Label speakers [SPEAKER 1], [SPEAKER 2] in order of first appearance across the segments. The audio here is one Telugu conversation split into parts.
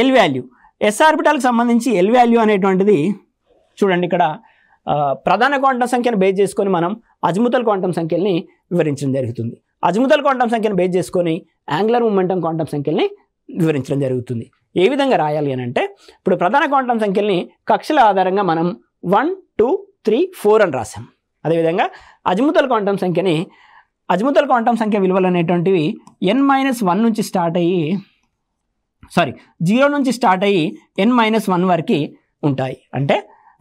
[SPEAKER 1] L value. ఎస్ ఆర్బిటాల్కి సంబంధించి ఎల్ వాల్యూ అనేటువంటిది చూడండి ఇక్కడ ప్రధాన క్వాంటం సంఖ్యను బేస్ చేసుకొని మనం అజిముతల్ క్వాంటం సంఖ్యల్ని వివరించడం జరుగుతుంది. అజిముతల్ క్వాంటం సంఖ్యను బేస్ చేసుకొని యాంగులర్ మొమెంటం క్వాంటం సంఖ్యల్ని వివరించడం జరుగుతుంది. ఏ విధంగా రాయాలి అని అంటే ఇప్పుడు ప్రధాన క్వాంటం సంఖ్యల్ని కక్షల ఆధారంగా మనం 1, 2, 3, 4 అని రాసాం. అదేవిధంగా అజిముతల్ క్వాంటం సంఖ్య విలువలు అనేటువంటివి n-1 నుంచి స్టార్ట్ అయ్యి 0 నుంచి స్టార్ట్ అయ్యి n-1 వరకు ఉంటాయి. అంటే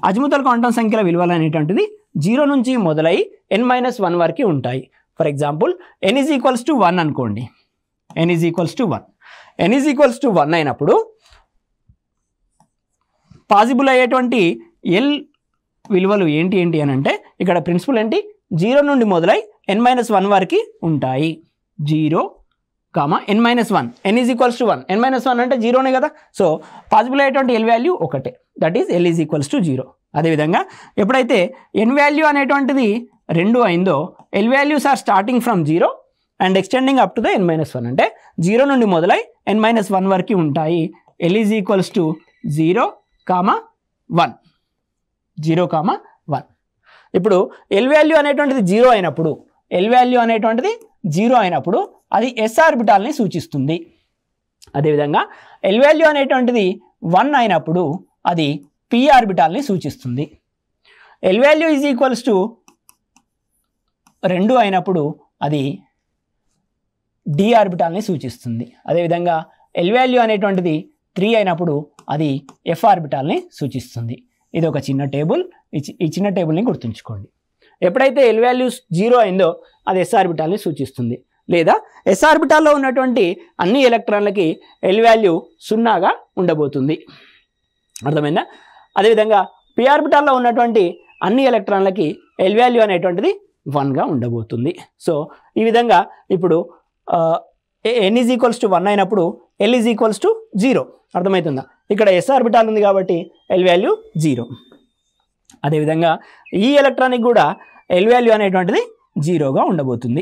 [SPEAKER 1] అజిముతల్ క్వాంటం సంఖ్యల విలువలు అనేటువంటిది 0 నుంచి మొదలై n-1 వరకు ఉంటాయి. ఫర్ ఎగ్జాంపుల్ n = 1 అనుకోండి. n = 1 అయినప్పుడు పాసిబుల్ అయ్యేటువంటి ఎల్ విలువలు ఏంటి అని అంటే ఇక్కడ ప్రిన్సిపల్ ఏంటి, 0 నుండి మొదలై n-1 వరకు ఉంటాయి. 0, n-1. n = 1. n-1 అంటే 0నే కదా. సో పాసిబుల్ అయ్యేటువంటి ఎల్ వాల్యూ ఒకటే, దట్ ఈస్ l = 0. అదేవిధంగా ఎప్పుడైతే n వాల్యూ అనేటువంటిది 2 అయిందో L values are starting from 0 and extending up to the n-1. అంటే 0 నుండి మొదలై n-1 వరకు ఉంటాయి. l = 0, 1. 0, 1. ఇప్పుడు ఎల్ వాల్యూ అనేటువంటిది 0 అయినప్పుడు అది ఎస్ ఆర్బిటాల్ని సూచిస్తుంది. అదేవిధంగా ఎల్ వాల్యూ అనేటువంటిది 1 అయినప్పుడు అది పి ఆర్బిటాల్ని సూచిస్తుంది. ఎల్ వాల్యూ = 2 అయినప్పుడు అది డి ఆర్బిటాల్ని సూచిస్తుంది. అదేవిధంగా ఎల్ వాల్యూ అనేటువంటిది 3 అయినప్పుడు అది ఎఫ్ ఆర్బిటాల్ని సూచిస్తుంది. ఇది ఒక చిన్న టేబుల్. ఈ చిన్న టేబుల్ని గుర్తుంచుకోండి. ఎప్పుడైతే ఎల్ వాల్యూస్ 0 అయిందో అది ఎస్ ఆర్బిటాల్ని సూచిస్తుంది. లేదా ఎస్ ఆర్బిటాల్లో ఉన్నటువంటి అన్ని ఎలక్ట్రాన్లకి ఎల్ వాల్యూ 0గా ఉండబోతుంది. అర్థమైందా? అదేవిధంగా పి ఆర్బిటాల్లో ఉన్నటువంటి అన్ని ఎలక్ట్రాన్లకి ఎల్ వాల్యూ అనేటువంటిది 1గా ఉండబోతుంది. సో ఈ విధంగా ఇప్పుడు n = 1 అయినప్పుడు l = 0. అర్థమవుతుందా? ఇక్కడ ఎస్ ఆర్బిటాల్ ఉంది కాబట్టి ఎల్ వాల్యూ 0. అదేవిధంగా ఈ ఎలక్ట్రానిక్ కూడా ఎల్ వాల్యూ అనేటువంటిది 0గా ఉండబోతుంది.